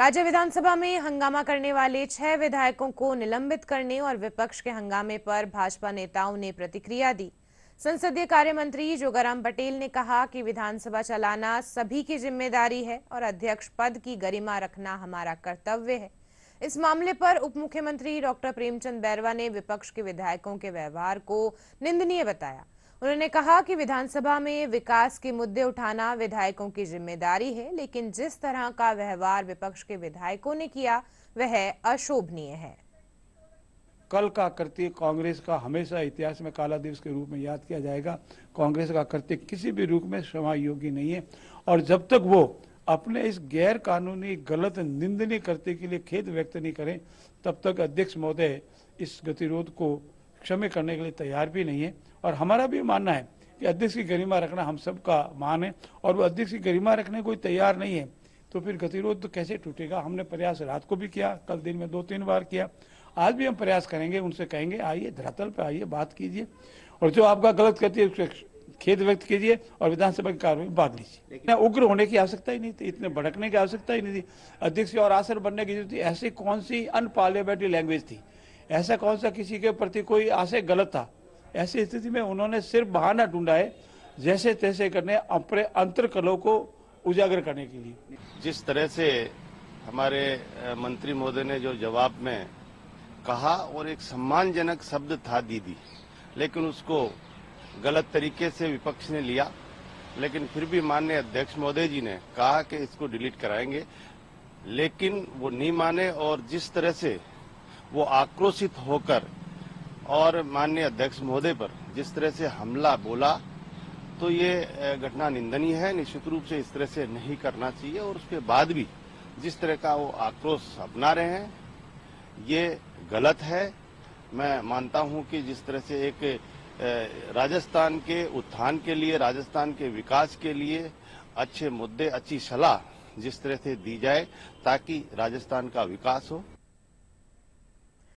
राज्य विधानसभा में हंगामा करने वाले 6 विधायकों को निलंबित करने और विपक्ष के हंगामे पर भाजपा नेताओं ने प्रतिक्रिया दी। संसदीय कार्य मंत्री जोगाराम पटेल ने कहा कि विधानसभा चलाना सभी की जिम्मेदारी है और अध्यक्ष पद की गरिमा रखना हमारा कर्तव्य है। इस मामले पर उप मुख्यमंत्री डॉक्टर प्रेमचंद बैरवा ने विपक्ष के विधायकों के व्यवहार को निंदनीय बताया। उन्होंने कहा कि विधानसभा में विकास के मुद्दे उठाना विधायकों की जिम्मेदारी है, लेकिन जिस तरह का व्यवहार विपक्ष के विधायकों ने किया वह अशोभनीय है। कल का कृत्य कांग्रेस का हमेशा इतिहास में काला दिवस के रूप में याद किया जाएगा। कांग्रेस का कृत्य किसी भी रूप में क्षमा योग्य नहीं है और जब तक वो अपने इस गैर कानूनी गलत निंदनीय कृत्य के लिए खेद व्यक्त नहीं करें तब तक अध्यक्ष महोदय इस गतिरोध को क्षमा करने के लिए तैयार भी नहीं है। और हमारा भी मानना है कि अध्यक्ष की गरिमा रखना हम सबका मान है और वो अध्यक्ष की गरिमा रखने कोई तैयार नहीं है तो फिर गतिरोध तो कैसे टूटेगा। हमने प्रयास रात को भी किया, कल दिन में 2-3 बार किया, आज भी हम प्रयास करेंगे। उनसे कहेंगे आइए धरातल पे आइए, बात कीजिए और जो आपका गलत कहती है उसके खेद व्यक्त कीजिए और विधानसभा की कार्रवाई भाग लीजिए। इतना उग्र होने की आवश्यकता ही नहीं थी, इतने भड़कने की आवश्यकता ही नहीं थी। अध्यक्ष और आसन बनने की जरूरत थी। ऐसी कौन सी अनपार्लियामेंट्री लैंग्वेज थी, ऐसा कौन सा किसी के प्रति कोई आशय गलत था। ऐसी स्थिति में उन्होंने सिर्फ बहाना ढूंढा है जैसे तैसे करने अपने अंतर्कलों को उजागर करने के लिए। जिस तरह से हमारे मंत्री महोदय ने जो जवाब में कहा और एक सम्मानजनक शब्द था दीदी, लेकिन उसको गलत तरीके से विपक्ष ने लिया। लेकिन फिर भी माननीय अध्यक्ष महोदय जी ने कहा कि इसको डिलीट कराएंगे, लेकिन वो नहीं माने और जिस तरह से वो आक्रोशित होकर और माननीय अध्यक्ष महोदय पर जिस तरह से हमला बोला तो ये घटना निंदनीय है। निश्चित रूप से इस तरह से नहीं करना चाहिए और उसके बाद भी जिस तरह का वो आक्रोश अपना रहे हैं ये गलत है। मैं मानता हूं कि जिस तरह से एक राजस्थान के उत्थान के लिए, राजस्थान के विकास के लिए अच्छे मुद्दे, अच्छी सलाह जिस तरह से दी जाए ताकि राजस्थान का विकास हो।